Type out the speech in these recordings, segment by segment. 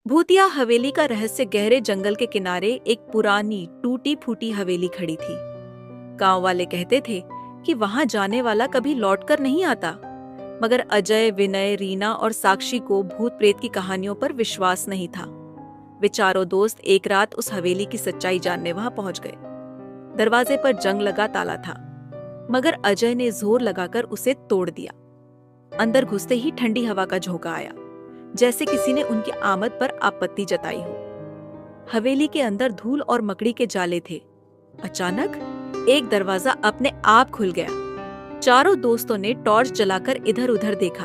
भूतिया हवेली का रहस्य। गहरे जंगल के किनारे एक पुरानी टूटी फूटी हवेली खड़ी थी। गांव वाले कहते थे कि वहां जाने वाला कभी लौटकर नहीं आता। मगर अजय, विनय, रीना और साक्षी को भूत प्रेत की कहानियों पर विश्वास नहीं था। वे चारों दोस्त एक रात उस हवेली की सच्चाई जानने वहां पहुंच गए। दरवाजे पर जंग लगा ताला था, मगर अजय ने जोर लगाकर उसे तोड़ दिया। अंदर घुसते ही ठंडी हवा का झोंका आया, जैसे किसी ने उनकी आमद पर आपत्ति जताई हो। हवेली के अंदर धूल और मकड़ी के जाले थे। अचानक एक दरवाजा अपने आप खुल गया। चारों दोस्तों ने टॉर्च जलाकर इधर उधर देखा।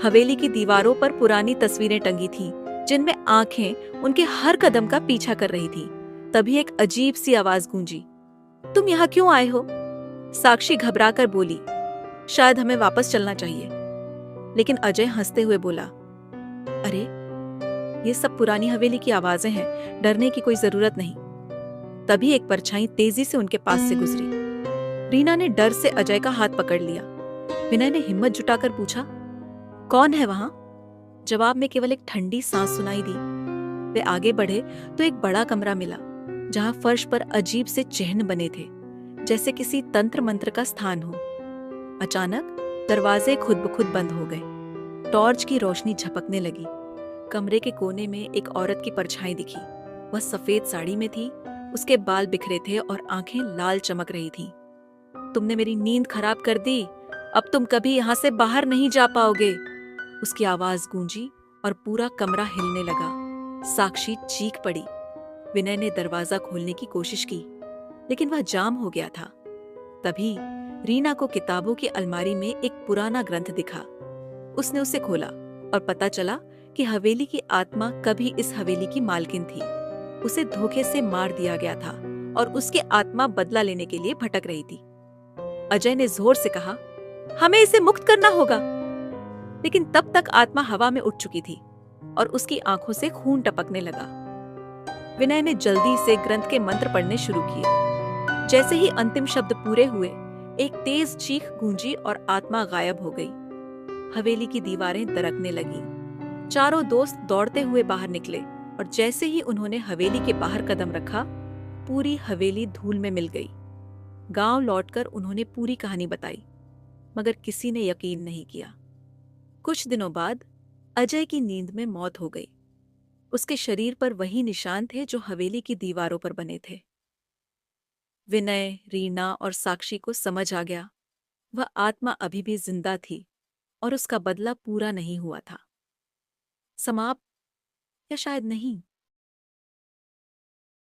हवेली की दीवारों पर पुरानी तस्वीरें टंगी थीं, जिनमें आंखें उनके हर कदम का पीछा कर रही थीं। तभी एक अजीब सी आवाज गूंजी। तुम यहाँ क्यों आए हो? साक्षी घबराकर बोली, शायद हमें वापस चलना चाहिए। लेकिन अजय हंसते हुए बोला, अरे, ये सब पुरानी हवेली की आवाजें हैं, डरने की कोई जरूरत नहीं। तभी एक परछाई तेजी से उनके पास से गुजरी। रीना ने डर से अजय का हाथ पकड़ लिया। विनय ने हिम्मत जुटाकर पूछा, कौन है वहां? जवाब में केवल एक ठंडी सांस सुनाई दी। वे आगे बढ़े तो एक बड़ा कमरा मिला, जहां फर्श पर अजीब से चिन्ह बने थे, जैसे किसी तंत्र मंत्र का स्थान हो। अचानक दरवाजे खुद ब खुद बंद हो गए। टॉर्च की रोशनी झपकने लगी। कमरे के कोने में एक औरत की परछाई दिखी। वह सफेद साड़ी में थी, उसके बाल बिखरे थे और आंखें लाल चमक रही थीं। तुमने मेरी नींद खराब कर दी, अब तुम कभी यहाँ से बाहर नहीं जा पाओगे। उसकी आवाज गूंजी और पूरा कमरा हिलने लगा। साक्षी चीख पड़ी। विनय ने दरवाजा खोलने की कोशिश की, लेकिन वह जाम हो गया था। तभी रीना को किताबों की अलमारी में एक पुराना ग्रंथ दिखा। उसने उसे खोला और पता चला कि हवेली की आत्मा कभी इस हवेली की मालकिन थी। उसे धोखे से मार दिया गया था और उसकी आत्मा बदला लेने के लिए भटक रही थी। अजय ने जोर से कहा, हमें इसे मुक्त करना होगा। लेकिन तब तक आत्मा हवा में उठ चुकी थी और उसकी आंखों से खून टपकने लगा। विनय ने जल्दी से ग्रंथ के मंत्र पढ़ने शुरू किए। जैसे ही अंतिम शब्द पूरे हुए, एक तेज चीख गूंजी और आत्मा गायब हो गई। हवेली की दीवारें दरकने लगीं। चारों दोस्त दौड़ते हुए बाहर निकले और जैसे ही उन्होंने हवेली के बाहर कदम रखा, पूरी हवेली धूल में मिल गई। गांव लौटकर उन्होंने पूरी कहानी बताई, मगर किसी ने यकीन नहीं किया। कुछ दिनों बाद अजय की नींद में मौत हो गई। उसके शरीर पर वही निशान थे जो हवेली की दीवारों पर बने थे। विनय, रीना और साक्षी को समझ आ गया, वह आत्मा अभी भी जिंदा थी और उसका बदला पूरा नहीं हुआ था। समाप्त, या शायद नहीं।